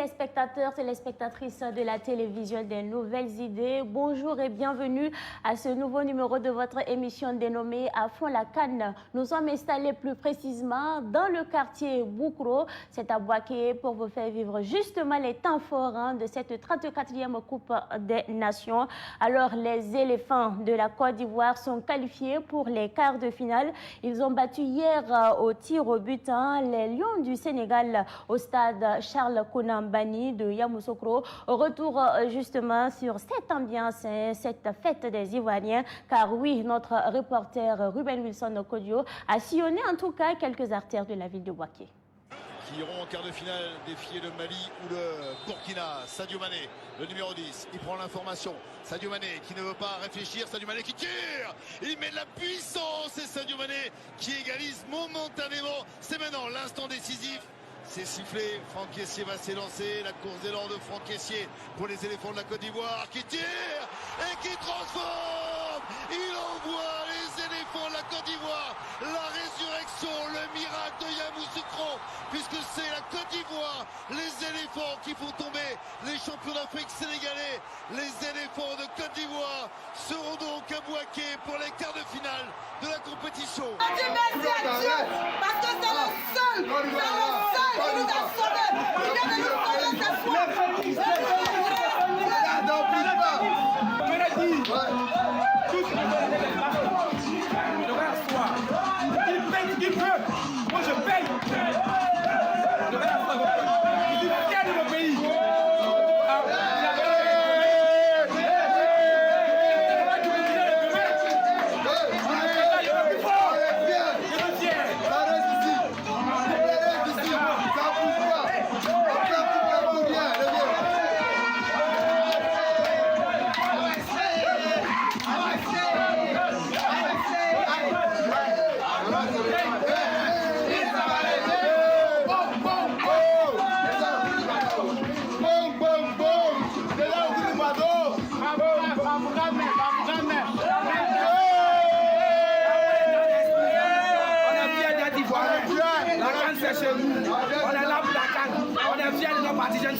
téléspectateurs, téléspectatrices de la télévision des nouvelles idées, bonjour et bienvenue à ce nouveau numéro de votre émission dénommée À fond la canne. Nous sommes installés plus précisément dans le quartier Boukro, c'est à Boaké pour vous faire vivre justement les temps forts de cette 34e Coupe des Nations. Alors les éléphants de la Côte d'Ivoire sont qualifiés pour les quarts de finale. Ils ont battu hier au tir au but les Lions du Sénégal au stade Charles Kounambani de Yamoussoukro. Retour justement sur cette ambiance, cette fête des Ivoiriens, car oui, notre reporter Ruben Wilson Kodio a sillonné en tout cas quelques artères de la ville de Boaké. Qui iront en quart de finale défier le Mali ou le Burkina. Sadio Mané, le numéro 10, il prend l'information. Sadio Mané qui ne veut pas réfléchir, Sadio Mané qui tire, il met de la puissance et Sadio Mané qui égalise momentanément. C'est maintenant l'instant décisif. C'est sifflé, Franck Kessié va s'élancer, la course d'élan de Franck Kessié pour les éléphants de la Côte d'Ivoire qui tire et qui transforme. Il envoie les éléphants de la Côte d'Ivoire, la résurrection, le miracle de Yamoussoukro, puisque c'est la Côte d'Ivoire, les éléphants qui font tomber les champions d'Afrique sénégalais. Les éléphants de Côte d'Ivoire seront donc à Boaké pour les quarts de finale de la compétition. Merci à Dieu, parce que c'est le seul qui nous a sauvés. Il vient de nous sauver cette fois. Il paye qui peut. Moi je paye. Je vais je suis fier de mon pays.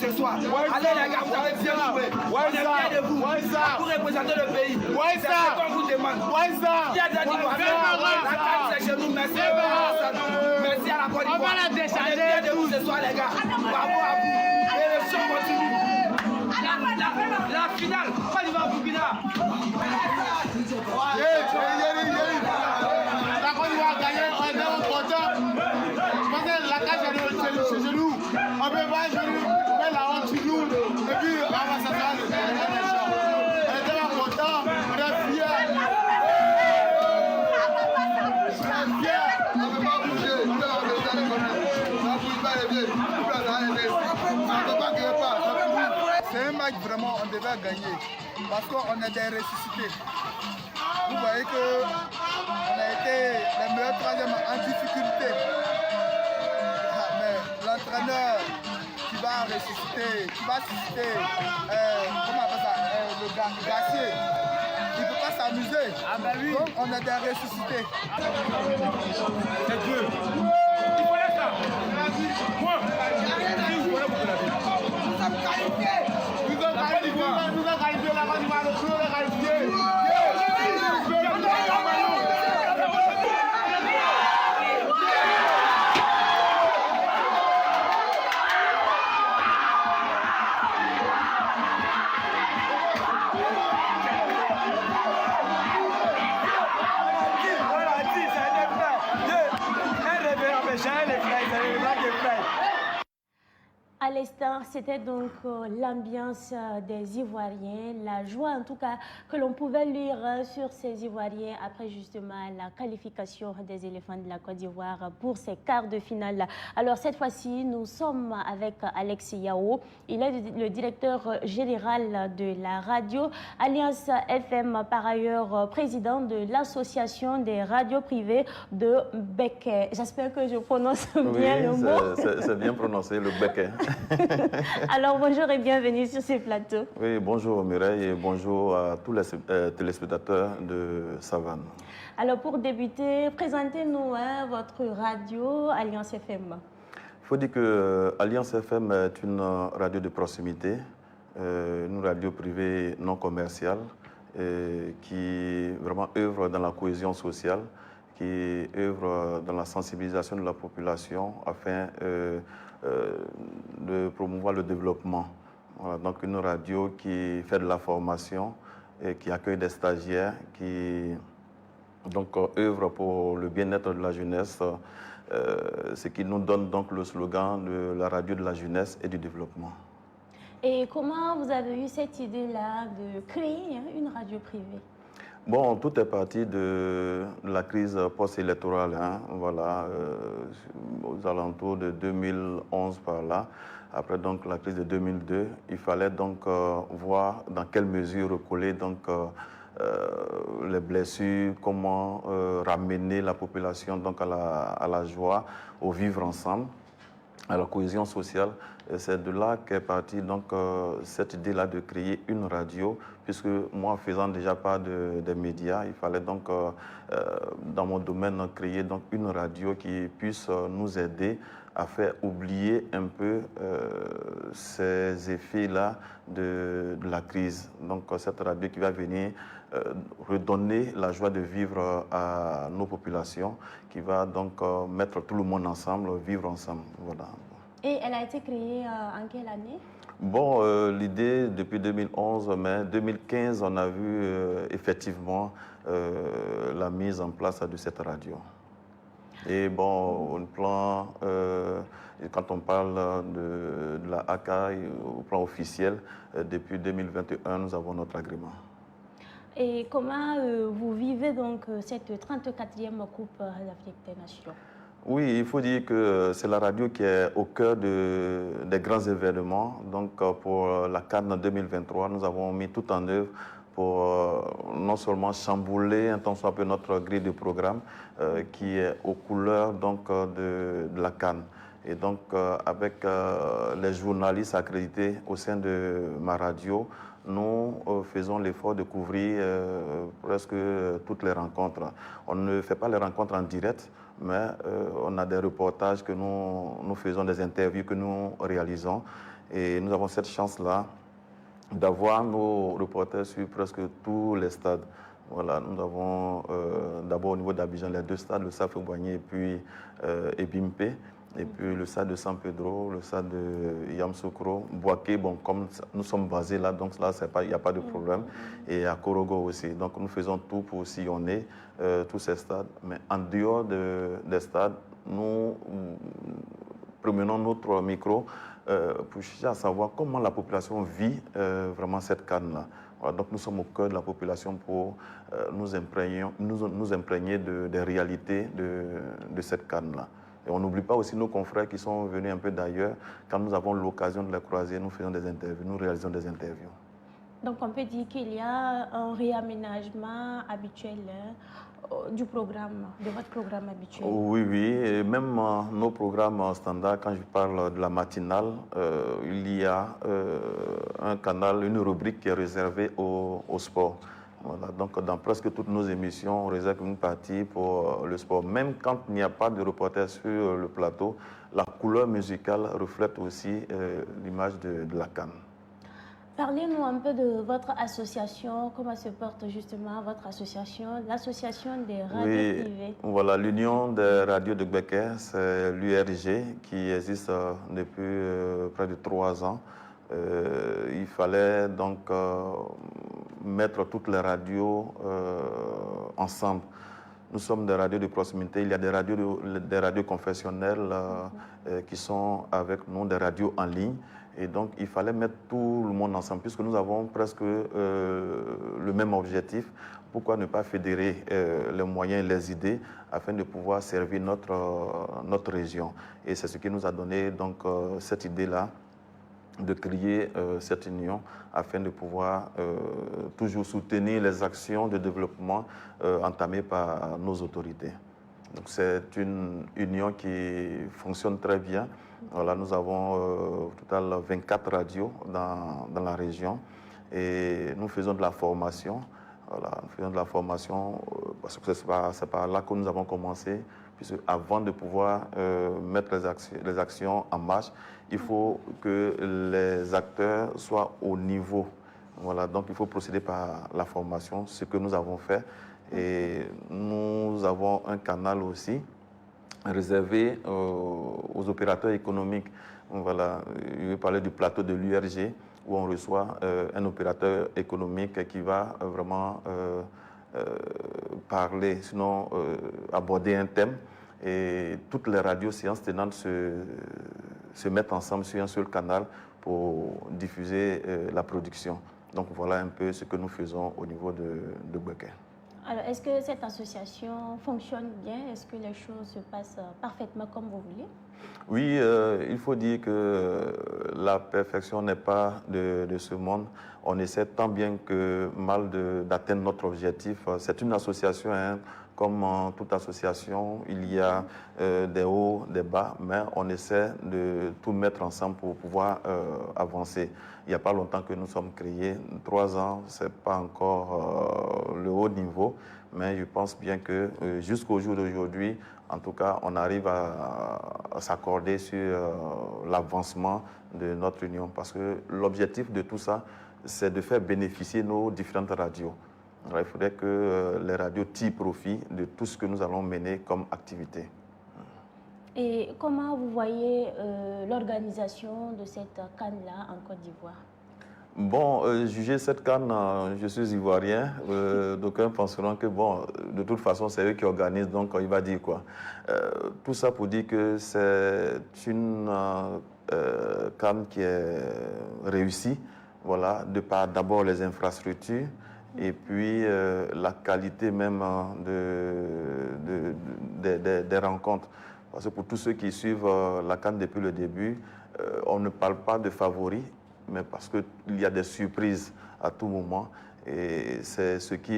Ce soir. Allez les gars, vous avez bien joué. On est fiers de vous. Pour représenter le pays. C'est ce qu'on vous demande. La canne c'est chez nous. Merci. Merci à la Côte d'Ivoire. On est fiers de vous ce soir les gars. Bravo à vous. Et le show continue. La finale. Côte d'Ivoire Burkina. La Côte d'Ivoire a gagné. On est vraiment content. Je pense que la cage est chez nous. On peut voir chez nous. La honte sur nous, et puis on va s'asseoir le champ. On est tellement contents, on est fiers. On est fiers. On ne peut pas bouger, on ne bouge pas les pieds. On ne peut pas gagner pas. C'est un match vraiment, on devait gagner, parce qu'on est des ressuscités. Vous voyez qu'on a été les meilleurs troisièmes en difficulté. Mais l'entraîneur qui va ressusciter, qui va susciter, comment on appelle ça, le glacier. Il ne peut pas s'amuser. Ah ben oui. Donc on est des ressuscités. C'est Dieu. Il fallait ça. Moi, je voulais vous la vie. Nous sommes qualifiés. Nous sommes qualifiés, la Côte d'Ivoire, le club est qualifié. À l'instant, c'était donc l'ambiance des Ivoiriens, la joie en tout cas que l'on pouvait lire sur ces Ivoiriens après justement la qualification des éléphants de la Côte d'Ivoire pour ces quarts de finale. Alors cette fois-ci, nous sommes avec Alex Yao. Il est le directeur général de la radio Alliance FM, par ailleurs président de l'association des radios privées de Béké. J'espère que je prononce bien le mot. C'est bien prononcé, le Béké. Alors bonjour et bienvenue sur ce plateau. Oui, bonjour Mireille et bonjour à tous les téléspectateurs de Savane. Alors pour débuter, présentez-nous votre radio Alliance FM. faut dire que Alliance FM est une radio de proximité, une radio privée non commerciale qui vraiment œuvre dans la cohésion sociale, qui œuvre dans la sensibilisation de la population afin de promouvoir le développement. Voilà, donc une radio qui fait de la formation et qui accueille des stagiaires, qui donc œuvre pour le bien-être de la jeunesse, ce qui nous donne donc le slogan de la radio de la jeunesse et du développement. Et comment vous avez eu cette idée-là de créer une radio privée? Bon, tout est parti de la crise post-électorale, hein, voilà, aux alentours de 2011 par là. Après donc la crise de 2002, il fallait donc voir dans quelle mesure recoller donc les blessures, comment ramener la population donc à la joie, au vivre ensemble, à la cohésion sociale. C'est de là qu'est partie donc cette idée-là de créer une radio, puisque moi, faisant déjà part des médias, il fallait donc dans mon domaine créer donc une radio qui puisse nous aider à faire oublier un peu ces effets-là de la crise. Donc cette radio qui va venir redonner la joie de vivre à nos populations, qui va donc mettre tout le monde ensemble, vivre ensemble. Voilà. Et elle a été créée en quelle année? Bon, l'idée depuis 2011, mais 2015, on a vu effectivement la mise en place de cette radio. Et bon, au plan, quand on parle de la ACA, au plan officiel, depuis 2021, nous avons notre agrément. Et comment vous vivez donc cette 34e Coupe d'Afrique des Nations? Oui, il faut dire que c'est la radio qui est au cœur des grands événements. Donc pour la CAN 2023, nous avons mis tout en œuvre pour non seulement chambouler un tant soit peu notre grille de programme qui est aux couleurs donc, de la CAN. Et donc avec les journalistes accrédités au sein de ma radio, nous faisons l'effort de couvrir presque toutes les rencontres. On ne fait pas les rencontres en direct, mais on a des reportages que nous faisons, des interviews que nous réalisons. Et nous avons cette chance-là d'avoir nos reporters sur presque tous les stades. Voilà, nous avons d'abord au niveau d'Abidjan les deux stades, le stade Fouboigné et puis Ebimpe. Et puis le stade de San Pedro, le stade de Yamoussoukro, Bouaké, bon, comme nous sommes basés là, donc là, il n'y a pas de problème. Et à Korogo aussi. Donc nous faisons tout pour sillonner tous ces stades. Mais en dehors des stades, nous promenons notre micro pour chercher à savoir comment la population vit vraiment cette CAN-là. Voilà, donc nous sommes au cœur de la population pour nous imprégner des réalités de cette CAN-là. Et on n'oublie pas aussi nos confrères qui sont venus un peu d'ailleurs. Quand nous avons l'occasion de les croiser, nous faisons des interviews, nous réalisons des interviews. Donc on peut dire qu'il y a un réaménagement habituel du programme, de votre programme habituel. Oui, oui. Et même nos programmes standards, quand je parle de la matinale, il y a un canal, une rubrique qui est réservée au sport. Voilà, donc dans presque toutes nos émissions, on réserve une partie pour le sport. Même quand il n'y a pas de reporter sur le plateau, la couleur musicale reflète aussi l'image de la CAN. Parlez-nous un peu de votre association, comment se porte justement votre association, l'association des radios privées. Voilà, l'Union des radios de Gbeke, c'est l'URG qui existe depuis près de 3 ans. Il fallait donc mettre toutes les radios ensemble. Nous sommes des radios de proximité. Il y a des radios confessionnelles qui sont avec nous, des radios en ligne. Et donc, il fallait mettre tout le monde ensemble, puisque nous avons presque le même objectif. Pourquoi ne pas fédérer les moyens et les idées afin de pouvoir servir notre région? Et c'est ce qui nous a donné donc, cette idée-là, de créer cette union afin de pouvoir toujours soutenir les actions de développement entamées par nos autorités. Donc c'est une union qui fonctionne très bien. Voilà, nous avons au total 24 radios dans la région et nous faisons de la formation. Voilà, nous faisons de la formation parce que c'est par là que nous avons commencé, puisque avant de pouvoir mettre les actions en marche, il faut que les acteurs soient au niveau. Voilà, donc il faut procéder par la formation, ce que nous avons fait. Et nous avons un canal aussi réservé aux opérateurs économiques. Voilà, je vais parler du plateau de l'URG, où on reçoit un opérateur économique qui va vraiment parler, sinon aborder un thème. Et toutes les radios séances tenantes se mettent ensemble sur un seul canal pour diffuser la production. Donc voilà un peu ce que nous faisons au niveau de Bequer. Alors, est-ce que cette association fonctionne bien? Est-ce que les choses se passent parfaitement comme vous voulez? Oui, il faut dire que la perfection n'est pas de ce monde. On essaie tant bien que mal d'atteindre notre objectif. C'est une association, hein, comme toute association, il y a des hauts, des bas, mais on essaie de tout mettre ensemble pour pouvoir avancer. Il n'y a pas longtemps que nous sommes créés, 3 ans, ce n'est pas encore le haut niveau, mais je pense bien que jusqu'au jour d'aujourd'hui, en tout cas, on arrive à s'accorder sur l'avancement de notre union, parce que l'objectif de tout ça, c'est de faire bénéficier nos différentes radios. Alors, il faudrait que les radios tirent profit de tout ce que nous allons mener comme activité. Et comment vous voyez l'organisation de cette CAN-là en Côte d'Ivoire? Bon, juger cette CAN, je suis ivoirien. D'aucuns penseront que, bon, de toute façon, c'est eux qui organisent, donc il va dire quoi. Tout ça pour dire que c'est une CAN qui est réussie, voilà, de par d'abord les infrastructures, et puis la qualité même des rencontres. Parce que pour tous ceux qui suivent la CAN depuis le début, on ne parle pas de favoris, mais parce qu'il y a des surprises à tout moment. Et c'est ce qui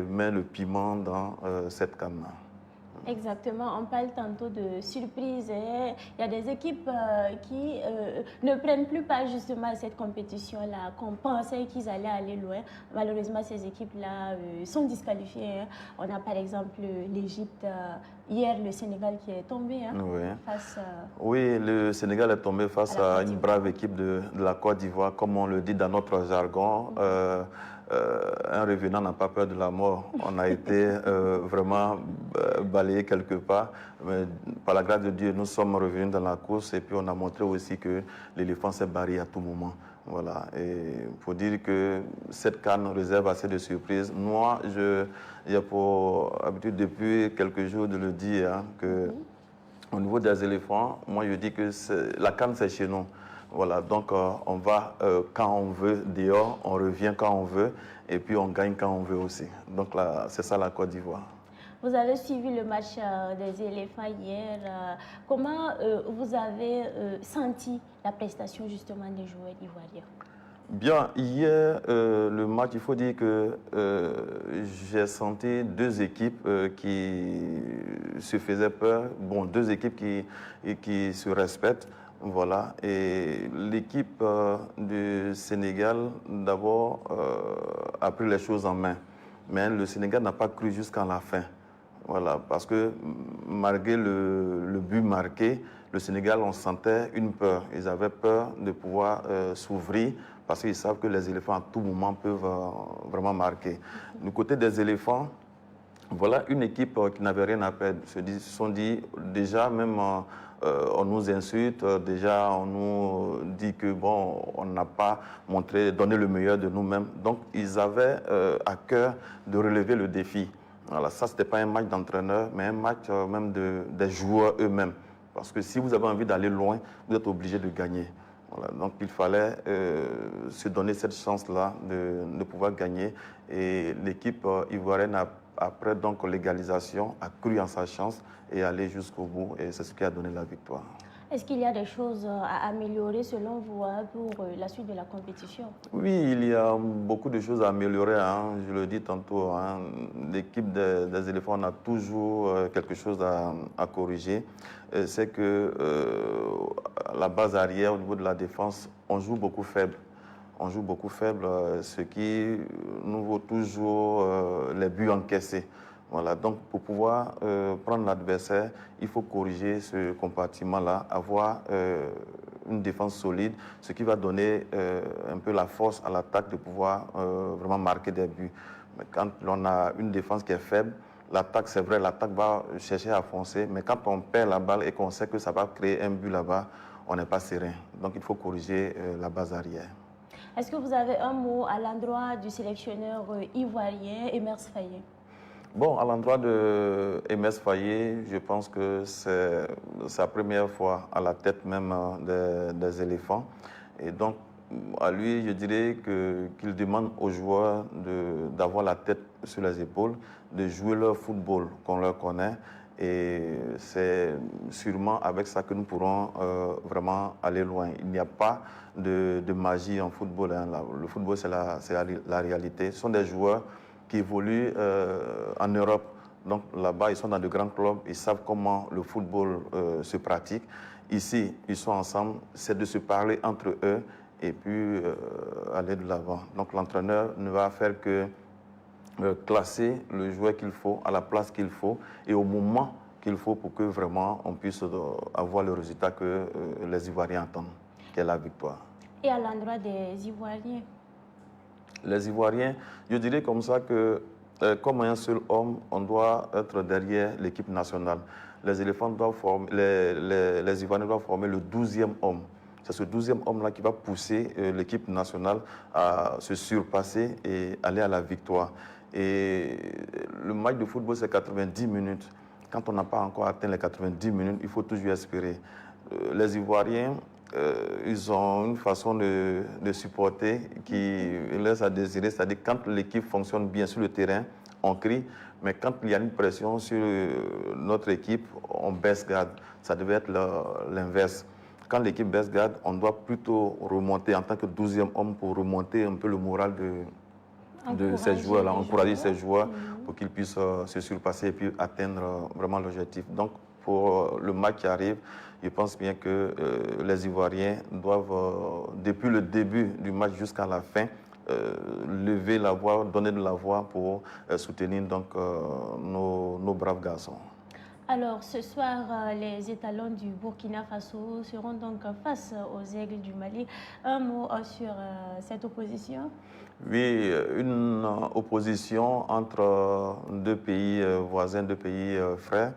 met le piment dans cette CAN-là. Exactement, on parle tantôt de surprise. Il y a des équipes qui ne prennent plus part justement à cette compétition-là, qu'on pensait qu'ils allaient aller loin. Malheureusement, ces équipes-là sont disqualifiées. Hein. On a par exemple l'Égypte, hier le Sénégal qui est tombé oui. face... Oui, le Sénégal est tombé face à une brave équipe de la Côte d'Ivoire, comme on le dit dans notre jargon. Un revenant n'a pas peur de la mort. On a été vraiment balayé quelque part. Mais par la grâce de Dieu, nous sommes revenus dans la course et puis on a montré aussi que l'éléphant s'est barré à tout moment. Voilà. Et pour dire que cette CAN réserve assez de surprises. Moi, j'ai pour habitude depuis quelques jours de le dire, hein, que au niveau des éléphants, moi je dis que la CAN c'est chez nous. Voilà, donc on va quand on veut dehors, on revient quand on veut et puis on gagne quand on veut aussi. Donc là, c'est ça la Côte d'Ivoire. Vous avez suivi le match des éléphants hier. Comment vous avez senti la prestation justement des joueurs ivoiriens? Bien, hier, le match, il faut dire que j'ai senti 2 équipes qui se faisaient peur. Bon, 2 équipes qui se respectent. Voilà, et l'équipe du Sénégal, d'abord, a pris les choses en main. Mais le Sénégal n'a pas cru jusqu'à la fin. Voilà, parce que malgré le but marqué, le Sénégal, on sentait une peur. Ils avaient peur de pouvoir s'ouvrir parce qu'ils savent que les éléphants, à tout moment, peuvent vraiment marquer. Du côté des éléphants, voilà une équipe qui n'avait rien à perdre. Ils se sont dit, déjà, même... on nous insulte, déjà on nous dit que bon, on n'a pas donné le meilleur de nous-mêmes. Donc ils avaient à cœur de relever le défi. Voilà, ça, ce n'était pas un match d'entraîneur, mais un match même des joueurs eux-mêmes. Parce que si vous avez envie d'aller loin, vous êtes obligé de gagner. Voilà, donc il fallait se donner cette chance-là de pouvoir gagner. Et l'équipe ivoirienne après donc l'égalisation, a cru en sa chance et aller jusqu'au bout. Et c'est ce qui a donné la victoire. Est-ce qu'il y a des choses à améliorer selon vous pour la suite de la compétition? Oui, il y a beaucoup de choses à améliorer. Hein. Je le dis tantôt, hein. L'équipe des éléphants a toujours quelque chose à corriger. C'est que la base arrière, au niveau de la défense, on joue beaucoup faible. On joue beaucoup faible, ce qui nous vaut toujours les buts encaissés. Voilà, donc pour pouvoir prendre l'adversaire, il faut corriger ce compartiment-là, avoir une défense solide, ce qui va donner un peu la force à l'attaque de pouvoir vraiment marquer des buts. Mais quand on a une défense qui est faible, l'attaque, c'est vrai, l'attaque va chercher à foncer, mais quand on perd la balle et qu'on sait que ça va créer un but là-bas, on n'est pas serein. Donc il faut corriger la base arrière. Est-ce que vous avez un mot à l'endroit du sélectionneur ivoirien, Emers Faye? Bon, à l'endroit de Emers Faye, je pense que c'est sa première fois à la tête même des éléphants. Et donc, à lui, je dirais qu'il demande aux joueurs d'avoir la tête sur les épaules, de jouer leur football qu'on leur connaît. Et c'est sûrement avec ça que nous pourrons vraiment aller loin. Il n'y a pas de magie en football. Hein. Le football, c'est la réalité. Ce sont des joueurs qui évoluent en Europe. Donc là-bas, ils sont dans de grands clubs, ils savent comment le football se pratique. Ici, ils sont ensemble, c'est de se parler entre eux et puis aller de l'avant. Donc l'entraîneur ne va faire que classer le joueur qu'il faut, à la place qu'il faut et au moment qu'il faut pour que vraiment on puisse avoir le résultat que les Ivoiriens attendent, qui est la victoire. Et à l'endroit des Ivoiriens? Les Ivoiriens, je dirais comme ça que comme un seul homme, on doit être derrière l'équipe nationale. Les éléphants doivent former, les Ivoiriens doivent former le 12e homme. C'est ce 12e homme-là qui va pousser l'équipe nationale à se surpasser et aller à la victoire. Et le match de football, c'est 90 minutes. Quand on n'a pas encore atteint les 90 minutes, il faut toujours espérer. Les Ivoiriens, ils ont une façon de supporter qui laisse à désirer. C'est-à-dire quand l'équipe fonctionne bien sur le terrain, on crie. Mais quand il y a une pression sur notre équipe, on baisse garde. Ça devait être l'inverse. Quand l'équipe baisse garde, on doit plutôt remonter en tant que 12e homme pour remonter un peu le moral de ces joueurs-là, encourager ces joueurs pour qu'ils puissent se surpasser et puis atteindre vraiment l'objectif. Donc, pour le match qui arrive, je pense bien que les Ivoiriens doivent, depuis le début du match jusqu'à la fin, lever la voix, donner de la voix pour soutenir donc, nos braves garçons. Alors, ce soir, les étalons du Burkina Faso seront donc face aux Aigles du Mali. Un mot sur cette opposition? Oui, une opposition entre deux pays voisins, deux pays frères,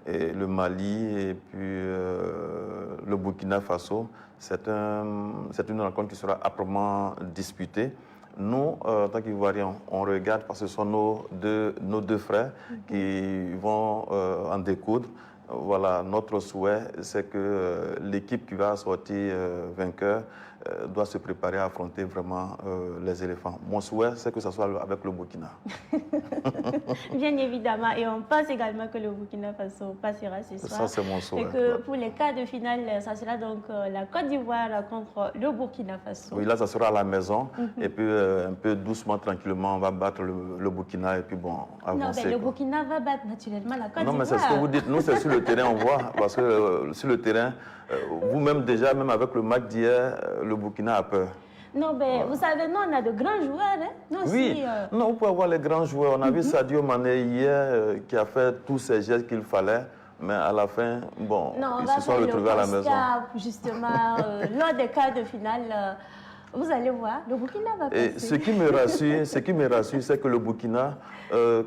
et le Mali et puis le Burkina Faso. C'est une rencontre qui sera âprement disputée. Nous, en tant qu'Ivoiriens, on regarde parce que ce sont nos deux frères qui vont en découdre. Voilà, notre souhait, c'est que l'équipe qui va sortir vainqueur doit se préparer à affronter vraiment les éléphants. Mon souhait, c'est que ce soit avec le Burkina. Bien évidemment, et on pense également que le Burkina Faso passera ce soir. Ça, c'est mon souhait. Et que pour les quarts de finale, ça sera donc la Côte d'Ivoire contre le Burkina Faso. Oui, là, ça sera à la maison. Et puis, un peu doucement, tranquillement, on va battre le Burkina et puis, bon, avancer. Non, mais le Burkina va battre naturellement la Côte d'Ivoire. Non, mais c'est ce que vous dites. Nous, c'est sur le terrain, on voit. Parce que sur le terrain, vous-même, déjà, même avec le match d'hier, le Burkina a peur. Non, mais vous savez, nous, on a de grands joueurs. Hein? Nous oui, aussi, non, vous pouvez avoir les grands joueurs. On a vu Sadio Mané hier qui a fait tous ces gestes qu'il fallait. Mais à la fin, bon, ils se sont retrouvés à la maison. Justement, lors des quarts de finale, vous allez voir, le Burkina va passer. Et ce qui me rassure, c'est que le Burkina,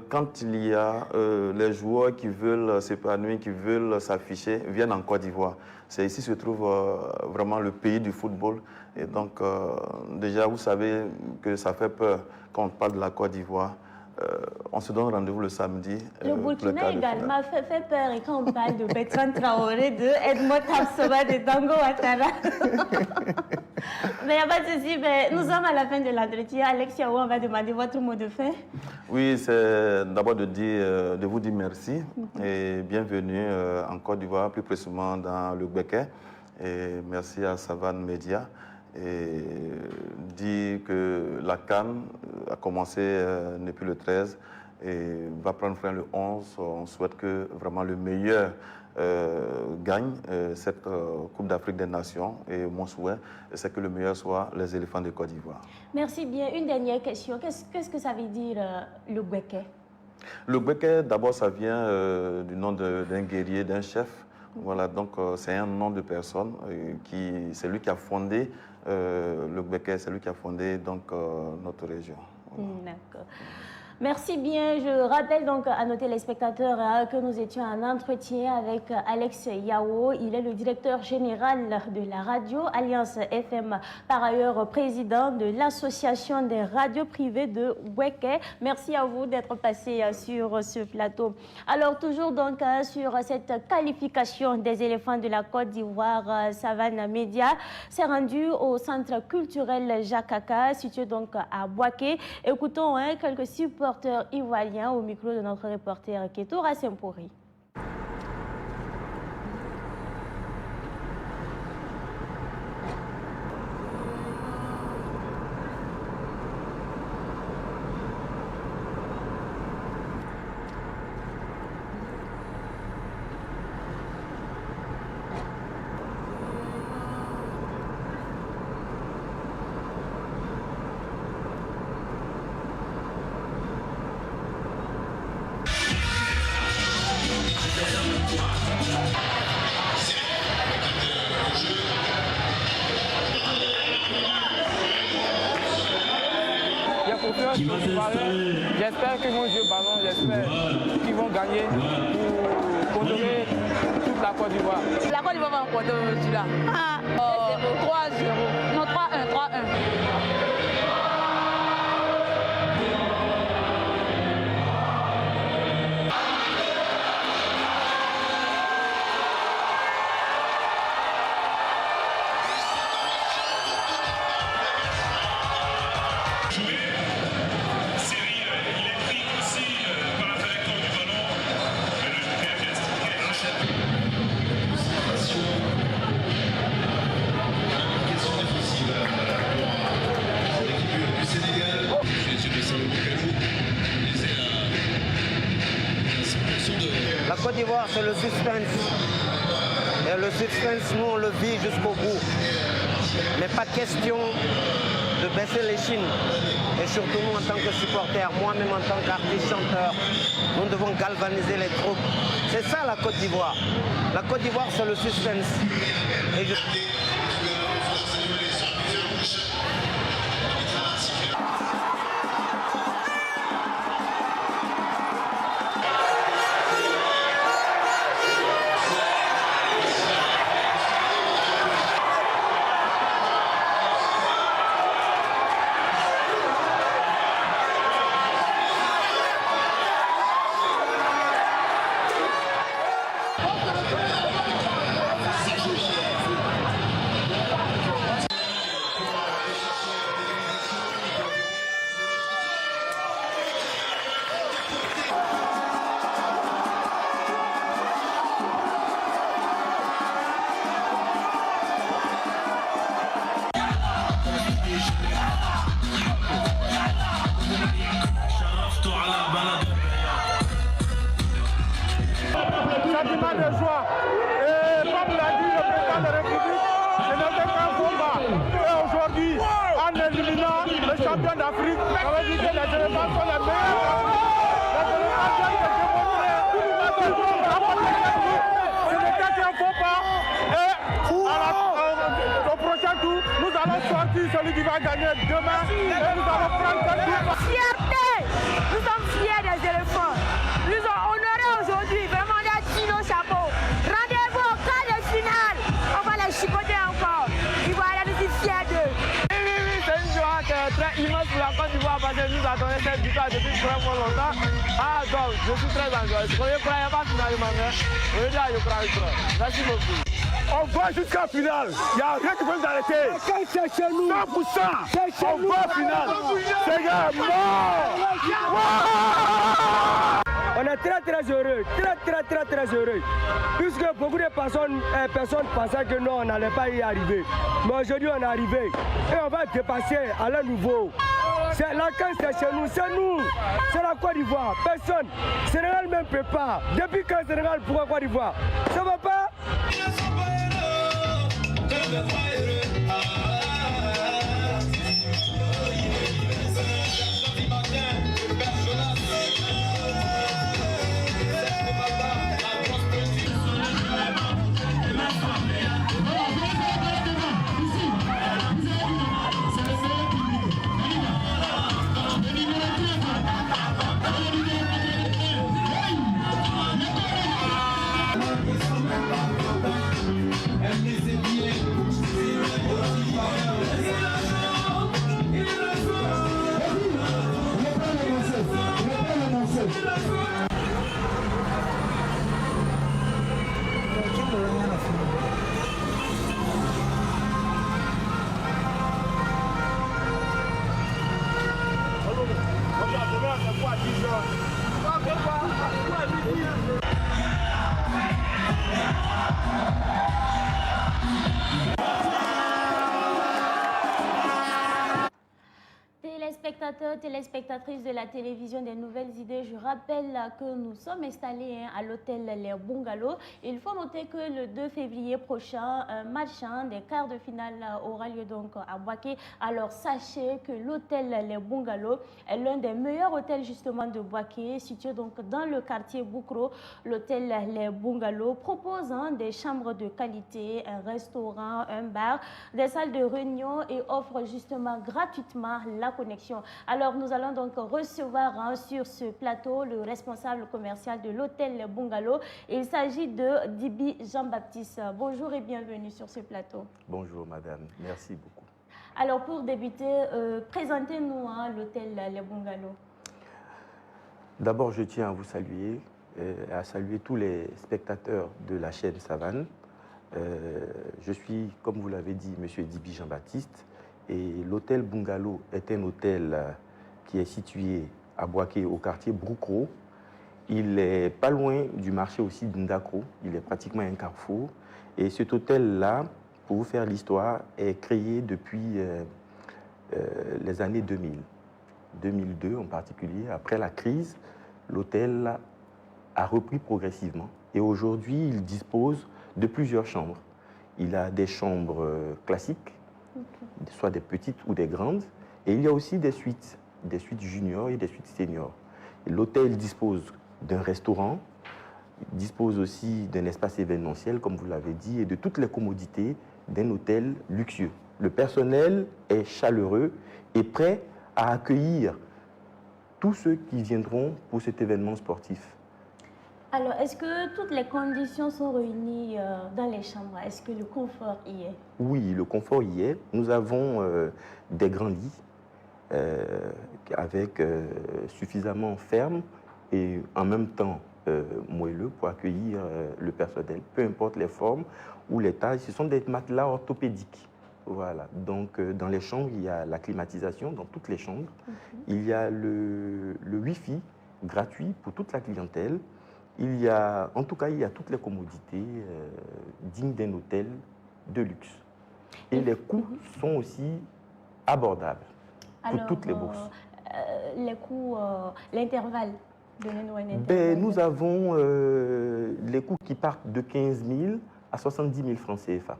quand il y a les joueurs qui veulent s'épanouir, qui veulent s'afficher, viennent en Côte d'Ivoire. C'est ici se trouve vraiment le pays du football. Et donc, déjà, vous savez que ça fait peur quand on parle de la Côte d'Ivoire. On se donne rendez-vous le samedi. Le Burkina également fait peur. Et quand on parle de Bertrand Traoré, de Edmond Tapsoba, de Tango Ouattara. Mais il n'y a pas de souci. Nous sommes à la fin de l'entretien. Alexia, on va demander votre mot de fin. Oui, c'est d'abord de vous dire merci et bienvenue en Côte d'Ivoire, plus précisément dans le Gbeke. Et merci à Savane Média. Et dire que la CAN a commencé depuis le 13 et va prendre fin le 11. On souhaite que vraiment le meilleur gagne cette Coupe d'Afrique des Nations. Et mon souhait, c'est que le meilleur soit les éléphants de Côte d'Ivoire. Merci bien. Une dernière question. Qu'est-ce que ça veut dire le Gbeke? Le Gbeke, d'abord, ça vient du nom d'un guerrier, d'un chef. Voilà, donc c'est un nom de personne. C'est lui qui a fondé le Gbeke, c'est lui qui a fondé donc, notre région. Voilà. D'accord. Merci bien. Je rappelle donc à nos téléspectateurs que nous étions en entretien avec Alex Yao. Il est le directeur général de la radio Alliance FM, par ailleurs président de l'association des radios privées de Gbeke. Merci à vous d'être passé sur ce plateau. Alors toujours donc sur cette qualification des éléphants de la Côte d'Ivoire, Savane Média s'est rendu au centre culturel Jakaka, situé donc à Bouaké. Écoutons quelques supporters ivoiriens au micro de notre reporter Keto Rassempori. J'espère qu'ils vont jouer au ballon, j'espère qu'ils vont gagner pour donner toute la Côte d'Ivoire. La Côte d'Ivoire va emporter celui-là. 3-0. Non, 3-1. 3-1. La Côte d'Ivoire, c'est le suspense. Et le suspense, nous, on le vit jusqu'au bout. Mais pas question de baisser les chines. Et surtout, nous, en tant que supporters, moi-même en tant qu'artiste chanteur, nous devons galvaniser les troupes. C'est ça, la Côte d'Ivoire. La Côte d'Ivoire, c'est le suspense. Et Sentiment de joie. Et comme l'a dit le président de la République, ce n'était qu'un combat. Et aujourd'hui, en éliminant le champion d'Afrique, ça veut dire que les éléphants sont les meilleurs d'Afrique. Les éléphants viennent de démontrer ce n'était qu'un faux pas. Et au prochain tour, nous allons sortir celui qui va gagner demain. Et nous allons prendre cette tour. Fierté! Nous sommes fiers des éléphants. Nous ont honorés aujourd'hui. Vraiment, on a tiré nos chapeaux. Rendez-vous au quart de finale. On va les chicoter encore. Ivoiriens, nous sommes fiers d'eux. Oui, c'est une joie très immense pour la Côte d'Ivoire parce que nous attendons cette victoire depuis vraiment longtemps. Ah, donc, je suis très enjoyé. Je ne croyais pas finalement, mais je crois. Merci beaucoup. On va jusqu'à la finale. Il n'y a rien qui peut nous arrêter. C'est chez nous. 100%. On va à la finale. C'est mort. On est très heureux, très heureux. Puisque beaucoup de personnes pensaient que non, on n'allait pas y arriver. Mais aujourd'hui, on est arrivé. Et on va dépasser à l'un nouveau. La CAN, c'est chez nous, c'est nous. C'est la Côte d'Ivoire. Personne. Sénégal même ne peut pas. Depuis quand Sénégal, pourquoi Côte d'Ivoire? Ça va pas? téléspectateurs, téléspectatrices de la télévision des Nouvelles Idées, je rappelle que nous sommes installés à l'hôtel Les Bungalows. Il faut noter que le 2 février prochain, un match des quarts de finale aura lieu donc à Boaké. Alors sachez que l'hôtel Les Bungalows est l'un des meilleurs hôtels justement de Boaké, situé donc dans le quartier Boukro. L'hôtel Les Bungalows propose des chambres de qualité, un restaurant, un bar, des salles de réunion et offre justement gratuitement la connexion. Alors nous allons donc recevoir sur ce plateau le responsable commercial de l'hôtel Les Bungalows. Il s'agit de Dibi Jean-Baptiste. Bonjour et bienvenue sur ce plateau. Bonjour madame, merci beaucoup. Alors pour débuter, présentez-nous l'hôtel Les Bungalows. D'abord je tiens à vous saluer et à saluer tous les spectateurs de la chaîne Savane. Je suis, comme vous l'avez dit, monsieur Dibi Jean-Baptiste. Et l'hôtel Bungalow est un hôtel qui est situé à Boaké, au quartier Broukro. Il est pas loin du marché aussi d'Ndako. Il est pratiquement un carrefour. Et cet hôtel-là, pour vous faire l'histoire, est créé depuis les années 2000. 2002 en particulier. Après la crise, l'hôtel a repris progressivement. Et aujourd'hui, il dispose de plusieurs chambres. Il a des chambres classiques, soit des petites ou des grandes, et il y a aussi des suites juniors et des suites seniors. L'hôtel dispose d'un restaurant, il dispose aussi d'un espace événementiel, comme vous l'avez dit, et de toutes les commodités d'un hôtel luxueux. Le personnel est chaleureux et prêt à accueillir tous ceux qui viendront pour cet événement sportif. Alors, est-ce que toutes les conditions sont réunies dans les chambres? Est-ce que le confort y est? Oui, le confort y est. Nous avons des grands lits avec suffisamment fermes et en même temps moelleux pour accueillir le personnel, peu importe les formes ou les tailles. Ce sont des matelas orthopédiques. Voilà. Donc, dans les chambres, il y a la climatisation dans toutes les chambres. Il y a le Wi-Fi gratuit pour toute la clientèle. Il y a toutes les commodités dignes d'un hôtel de luxe. Et les coûts sont aussi abordables pour toutes les bourses. Les coûts, l'intervalle, donnez-nous un intervalle. Nous avons les coûts qui partent de 15 000 à 70 000 francs CFA.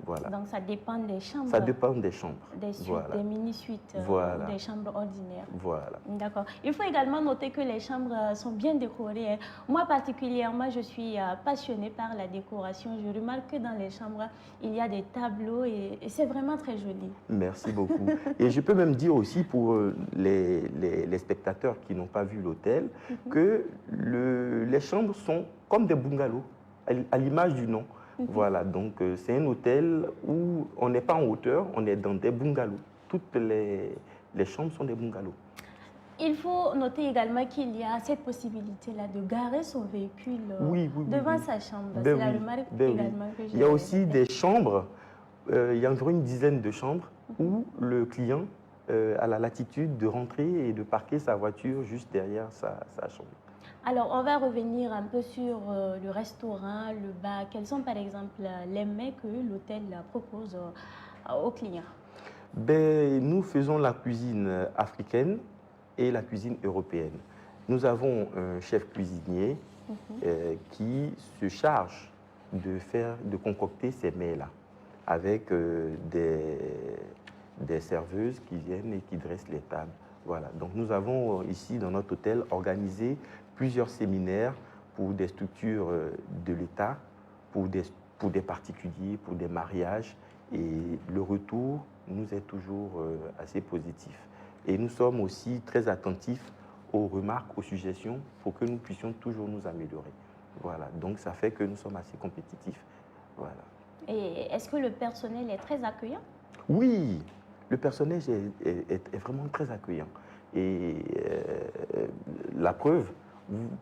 Voilà. Donc ça dépend des chambres. Ça dépend des chambres. Des suites, voilà. Des mini-suites, voilà. Des chambres ordinaires. Voilà. D'accord. Il faut également noter que les chambres sont bien décorées. Moi particulièrement, je suis passionnée par la décoration. Je remarque que dans les chambres, il y a des tableaux et c'est vraiment très joli. Merci beaucoup. Et je peux même dire aussi pour les spectateurs qui n'ont pas vu l'hôtel que les chambres sont comme des bungalows, à l'image du nom. Voilà, donc c'est un hôtel où on n'est pas en hauteur, on est dans des bungalows. Toutes les chambres sont des bungalows. Il faut noter également qu'il y a cette possibilité-là de garer son véhicule devant sa chambre. C'est la remarque également que j'ai. Il y a aussi des chambres, il y a environ une dizaine de chambres où le client a la latitude de rentrer et de parquer sa voiture juste derrière sa chambre. Alors, on va revenir un peu sur le restaurant, le bar. Quels sont, par exemple, les mets que l'hôtel propose aux clients? Nous faisons la cuisine africaine et la cuisine européenne. Nous avons un chef cuisinier qui se charge de concocter ces mets-là avec des serveuses qui viennent et qui dressent les tables. Voilà. Donc, nous avons ici, dans notre hôtel, organisé plusieurs séminaires pour des structures de l'État, pour des particuliers, pour des mariages. Et le retour nous est toujours assez positif. Et nous sommes aussi très attentifs aux remarques, aux suggestions, pour que nous puissions toujours nous améliorer. Voilà. Donc, ça fait que nous sommes assez compétitifs. Voilà. Et est-ce que le personnel est très accueillant? Oui, le personnel est vraiment très accueillant. Et la preuve,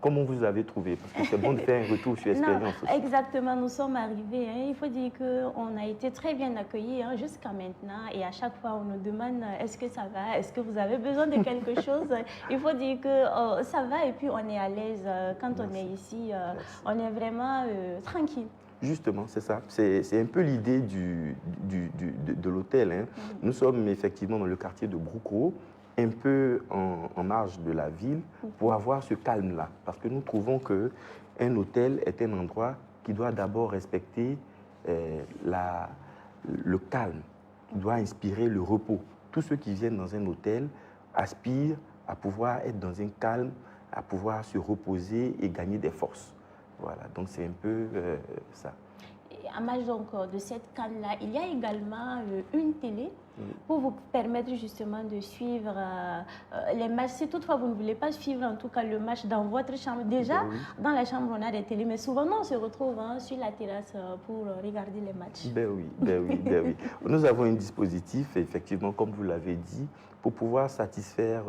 comment vous avez trouvé? Parce que c'est bon de faire un retour sur expérience aussi. Exactement, nous sommes arrivés. Il faut dire qu'on a été très bien accueillis jusqu'à maintenant. Et à chaque fois, on nous demande est-ce que ça va? Est-ce que vous avez besoin de quelque chose? Il faut dire que ça va et puis on est à l'aise. Quand on est ici, on est vraiment tranquille. Justement, c'est ça. C'est un peu l'idée de l'hôtel. Nous sommes effectivement dans le quartier de Broukro. un peu en marge de la ville pour avoir ce calme-là. Parce que nous trouvons qu'un hôtel est un endroit qui doit d'abord respecter le calme, qui doit inspirer le repos. Tous ceux qui viennent dans un hôtel aspirent à pouvoir être dans un calme, à pouvoir se reposer et gagner des forces. Voilà, donc c'est un peu ça. En marge donc de cette canne-là, il y a également une télé pour vous permettre justement de suivre les matchs. Si toutefois vous ne voulez pas suivre en tout cas le match dans votre chambre, déjà dans la chambre on a des télés, mais souvent on se retrouve sur la terrasse pour regarder les matchs. Ben oui. Nous avons un dispositif, effectivement, comme vous l'avez dit, pour pouvoir satisfaire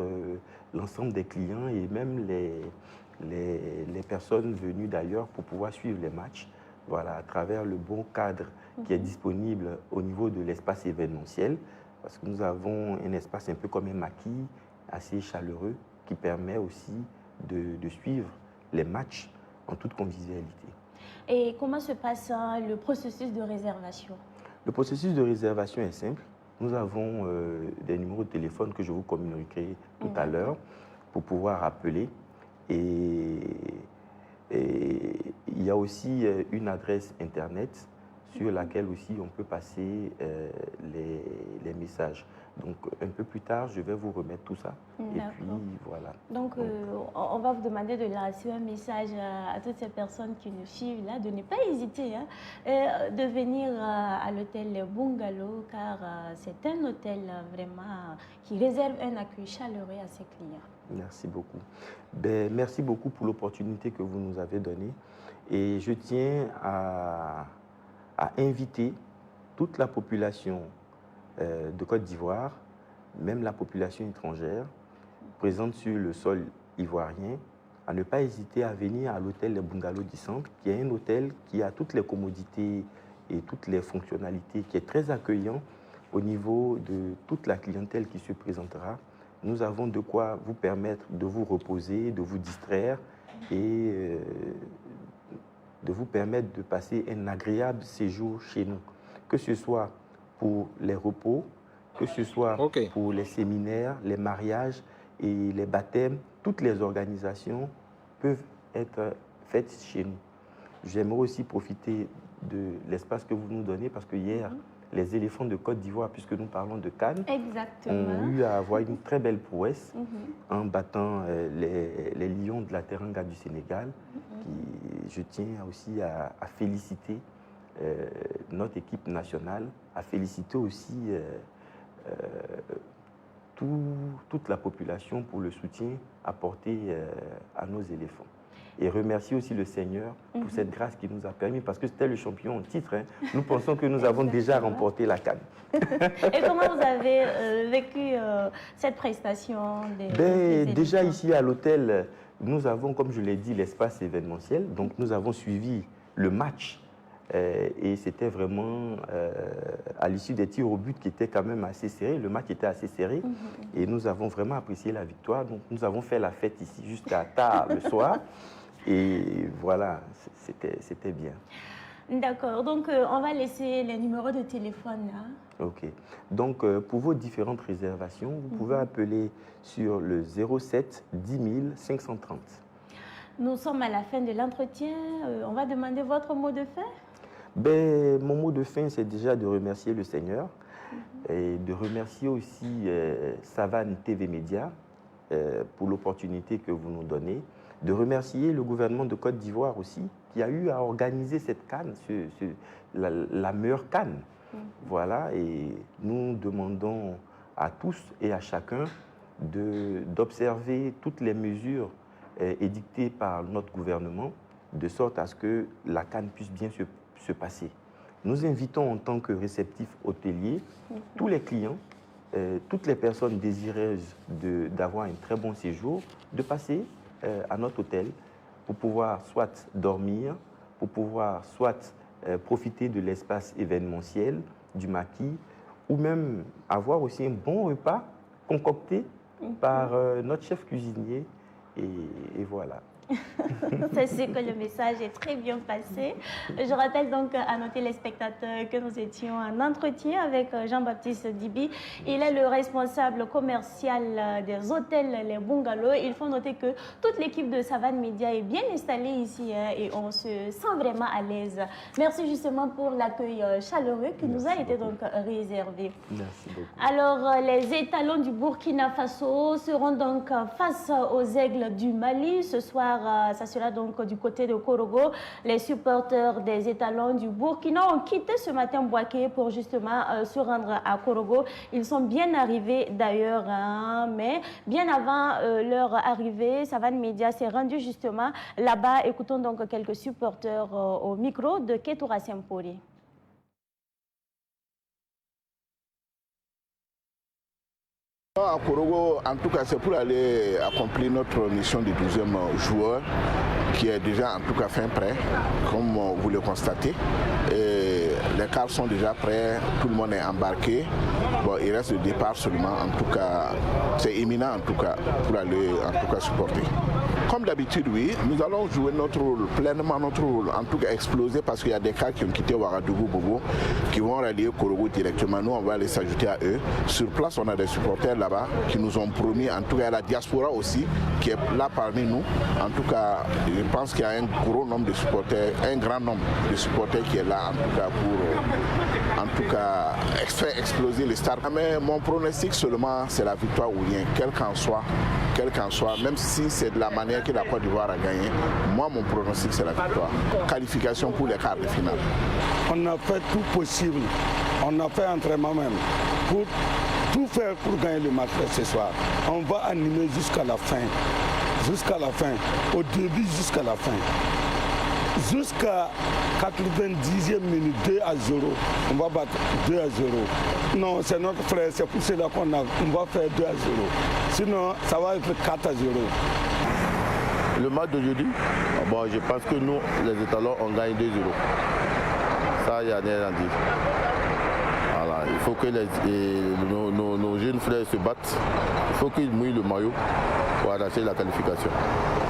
l'ensemble des clients et même les personnes venues d'ailleurs pour pouvoir suivre les matchs. Voilà, à travers le bon cadre qui est disponible au niveau de l'espace événementiel, parce que nous avons un espace un peu comme un maquis, assez chaleureux, qui permet aussi de suivre les matchs en toute convivialité. Et comment se passe le processus de réservation? Le processus de réservation est simple. Nous avons des numéros de téléphone que je vous communiquerai tout à l'heure pour pouvoir appeler. Et il y a aussi une adresse Internet sur laquelle aussi on peut passer les messages. Donc un peu plus tard, je vais vous remettre tout ça. Et puis voilà. Donc on va vous demander de lancer un message à toutes ces personnes qui nous suivent là, de ne pas hésiter de venir à l'hôtel Bungalow, car c'est un hôtel vraiment qui réserve un accueil chaleureux à ses clients. Merci beaucoup. Ben, merci beaucoup pour l'opportunité que vous nous avez donnée. Et je tiens à inviter toute la population de Côte d'Ivoire, même la population étrangère, présente sur le sol ivoirien, à ne pas hésiter à venir à l'hôtel Le Bungalow du Centre, qui est un hôtel qui a toutes les commodités et toutes les fonctionnalités, qui est très accueillant au niveau de toute la clientèle qui se présentera. Nous avons de quoi vous permettre de vous reposer, de vous distraire et de vous permettre de passer un agréable séjour chez nous, que ce soit pour les repos, que ce soit pour les séminaires, les mariages et les baptêmes. Toutes les organisations peuvent être faites chez nous. J'aimerais aussi profiter de l'espace que vous nous donnez parce que hier, les éléphants de Côte d'Ivoire, puisque nous parlons de Cannes, ont eu à avoir une très belle prouesse en battant les lions de la Teranga du Sénégal. Je tiens aussi à féliciter notre équipe nationale, à féliciter aussi toute la population pour le soutien apporté à nos éléphants. Et remercier aussi le Seigneur pour cette grâce qu'il nous a permis, parce que c'était le champion en titre. Nous pensons que nous avons déjà remporté la CAN. Et comment vous avez vécu cette prestation Déjà ici à l'hôtel, nous avons, comme je l'ai dit, l'espace événementiel. Donc nous avons suivi le match. Et c'était vraiment à l'issue des tirs au but qui étaient quand même assez serrés. Le match était assez serré et nous avons vraiment apprécié la victoire. Donc nous avons fait la fête ici jusqu'à tard le soir. Et voilà, c'était bien. D'accord, donc on va laisser les numéros de téléphone là. Ok, donc pour vos différentes réservations, vous pouvez appeler sur le 07 10 530. Nous sommes à la fin de l'entretien, on va demander votre mot de fin. Mon mot de fin, c'est déjà de remercier le Seigneur et de remercier aussi Savane TV Média pour l'opportunité que vous nous donnez, de remercier le gouvernement de Côte d'Ivoire aussi, qui a eu à organiser cette CAN, la meilleure CAN. Voilà, et nous demandons à tous et à chacun d'observer toutes les mesures édictées par notre gouvernement, de sorte à ce que la CAN puisse bien se passer. Nous invitons en tant que réceptifs hôteliers tous les clients, toutes les personnes désireuses d'avoir un très bon séjour, de passer à notre hôtel pour pouvoir soit dormir, pour pouvoir soit profiter de l'espace événementiel, du maquis, ou même avoir aussi un bon repas concocté par notre chef cuisinier. Et voilà. C'est sûr que le message est très bien passé. Je rappelle donc à nos téléspectateurs que nous étions en entretien avec Jean-Baptiste Dibi. Il est le responsable commercial des hôtels Les Bungalows. Il faut noter que toute l'équipe de Savane Média est bien installée ici et on se sent vraiment à l'aise. Merci justement pour l'accueil chaleureux qui nous a été donc réservé. Merci beaucoup. Alors, les étalons du Burkina Faso seront donc face aux aigles du Mali. Ce soir, ça sera donc du côté de Korogo. Les supporters des étalons du Burkina ont quitté ce matin Bouaké pour justement se rendre à Korogo. Ils sont bien arrivés d'ailleurs, hein, mais bien avant leur arrivée, Savane Média s'est rendu justement là-bas. Écoutons donc quelques supporters au micro de Ketoura Sempori. À Korogo, en tout cas, c'est pour aller accomplir notre mission du 12e joueur qui est déjà en tout cas fin prêt, comme vous le constatez. Et les cars sont déjà prêts, tout le monde est embarqué. Bon, il reste le départ seulement, en tout cas, c'est imminent en tout cas, pour aller en tout cas supporter. Comme d'habitude, oui, nous allons jouer notre rôle, pleinement notre rôle, en tout cas exploser parce qu'il y a des cas qui ont quitté Ouagadougou, Bobo, qui vont rallier Korogo directement. Nous, on va aller s'ajouter à eux. Sur place, on a des supporters là-bas qui nous ont promis, en tout cas la diaspora aussi, qui est là parmi nous. En tout cas, je pense qu'il y a un gros nombre de supporters, un grand nombre de supporters qui est là, en tout cas, pour en tout cas, faire exploser les stars. Mais mon pronostic seulement, c'est la victoire ou rien, quel qu'en soit, même si c'est de la manière que la Côte d'Ivoire a gagné, moi, mon pronostic, c'est la victoire. Qualification pour les quarts de finale. On a fait tout possible, on a fait entraînement même, pour tout faire pour gagner le match ce soir. On va animer jusqu'à la fin, au début jusqu'à la fin. Jusqu'à 90e minute, 2-0. On va battre 2-0. Non, c'est notre frère, c'est pour cela qu'on va faire 2-0. Sinon, ça va être 4-0. Le match d'aujourd'hui, bon, je pense que nous, les étalons, on gagne 2-0. Ça, il n'y a rien à dire. Voilà, il faut que nos jeunes frères se battent. Il faut qu'ils mouillent le maillot pour arracher la qualification.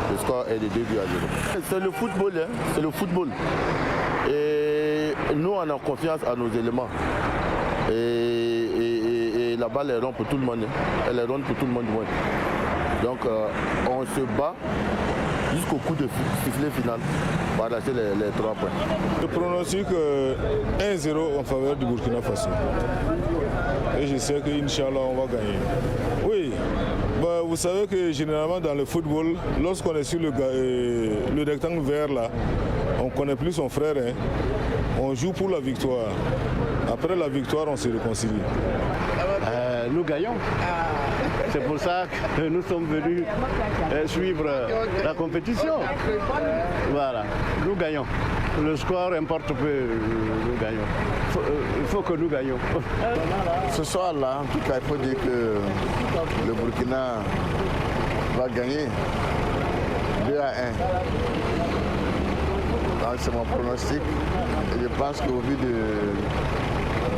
Le score est de 2-0. C'est le football, hein, c'est le football. Et nous, on a confiance à nos éléments. Et la balle est ronde pour tout le monde. Hein. Elle est ronde pour tout le monde. Donc, on se bat jusqu'au coup de sifflet final pour arracher les 3 points. Je pronostique 1-0 en faveur du Burkina Faso. Et je sais qu'Inch'Allah, on va gagner. Oui, bah, vous savez que généralement dans le football, lorsqu'on est sur le rectangle vert là, on ne connaît plus son frère. Hein. On joue pour la victoire. Après la victoire, on se réconcilie. Nous gagnons. C'est pour ça que nous sommes venus suivre la compétition. Voilà, nous gagnons. Le score importe peu, nous gagnons. Il faut que nous gagnions. Ce soir-là, en tout cas, il faut dire que le Burkina va gagner 2-1. C'est mon pronostic. Et je pense qu'au vu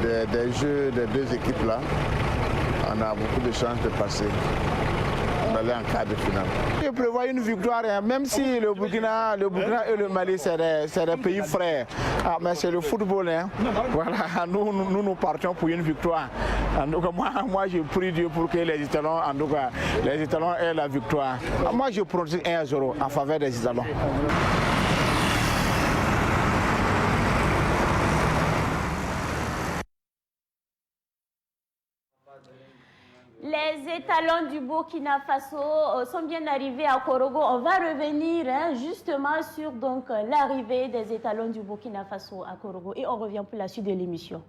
des jeux des deux équipes-là, on a beaucoup de chances de passer, d'aller en quart de finale. Je prévois une victoire, hein, même si le Burkina et le Mali, c'est des pays frères. Ah, mais c'est le football. Hein. Voilà, nous partons pour une victoire. Donc, moi, je prie Dieu pour que les Étalons, en tout cas, les Étalons aient la victoire. Moi, je pronostique 1-0 en faveur des Étalons. Les étalons du Burkina Faso sont bien arrivés à Korogo. On va revenir justement sur l'arrivée des étalons du Burkina Faso à Korogo et on revient pour la suite de l'émission.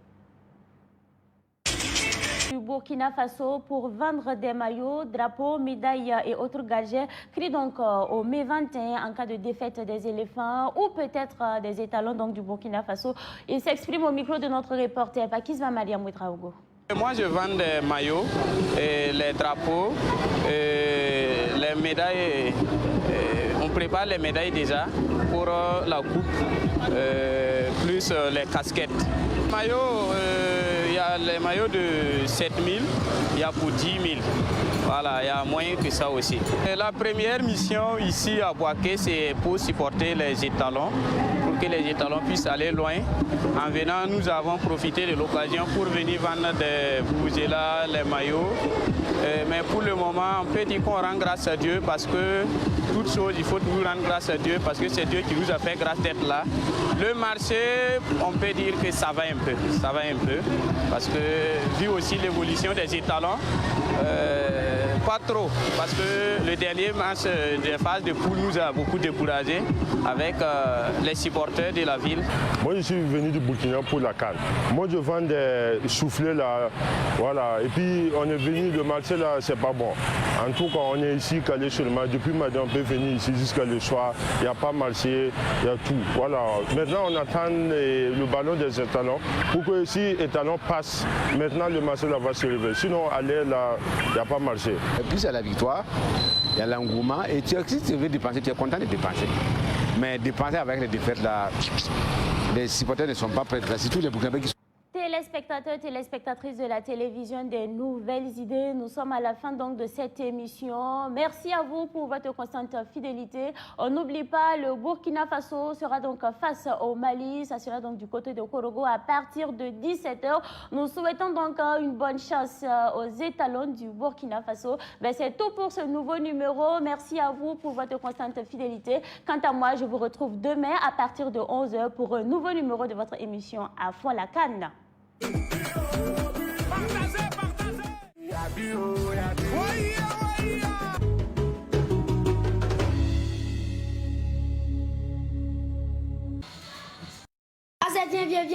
Du Burkina Faso pour vendre des maillots, drapeaux, médailles et autres gadgets crient donc au mai 21 en cas de défaite des éléphants ou peut-être des étalons donc, du Burkina Faso. Il s'exprime au micro de notre reporter Pakisma Mariam Ouedraogo. Moi, je vends des maillots, et les drapeaux, et les médailles. On prépare les médailles déjà pour la coupe, plus les casquettes. Les maillots, il y a a les maillots de 7 000, il y a pour 10 000. Voilà, il y a moins que ça aussi. Et la première mission ici à Boaké, c'est pour supporter les étalons, pour que les étalons puissent aller loin. En venant, nous avons profité de l'occasion pour venir vendre des bougelas, les maillots. Mais pour le moment, on peut dire qu'on rend grâce à Dieu parce que toute chose, il faut toujours rendre grâce à Dieu parce que c'est Dieu qui nous a fait grâce d'être là. Le marché, on peut dire que ça va un peu, parce que vu aussi l'évolution des étalons, pas trop, parce que le dernier match des phases de poule nous a beaucoup découragés avec les supporters de la ville. Moi, je suis venu du Burkina pour la CAN. Moi, je vends des soufflets là, voilà. Et puis, on est venu, le marché là, c'est pas bon. En tout cas, on est ici calé sur le marché. Depuis maintenant, on peut venir ici jusqu'à le soir. Il n'y a pas marché, il y a tout. Voilà. Maintenant, on attend le ballon des étalons pour que si les étalons passent, maintenant le marché là va se lever. Sinon, aller là, il n'y a pas marché. Et puis, c'est la victoire, il y a l'engouement. Et si tu veux dépenser, tu es content de dépenser. Mais dépenser avec les défaites là, les supporters ne sont pas prêts. C'est tous les Burkinabés qui sont. Téléspectateurs, téléspectatrices de la télévision des nouvelles idées, nous sommes à la fin donc de cette émission. Merci à vous pour votre constante fidélité. On n'oublie pas, le Burkina Faso sera donc face au Mali. Ça sera donc du côté de Korogo à partir de 17 h. Nous souhaitons donc une bonne chance aux étalons du Burkina Faso. C'est tout pour ce nouveau numéro. Merci à vous pour votre constante fidélité. Quant à moi, je vous retrouve demain à partir de 11 h pour un nouveau numéro de votre émission À fond la canne. Ah, ça, viens.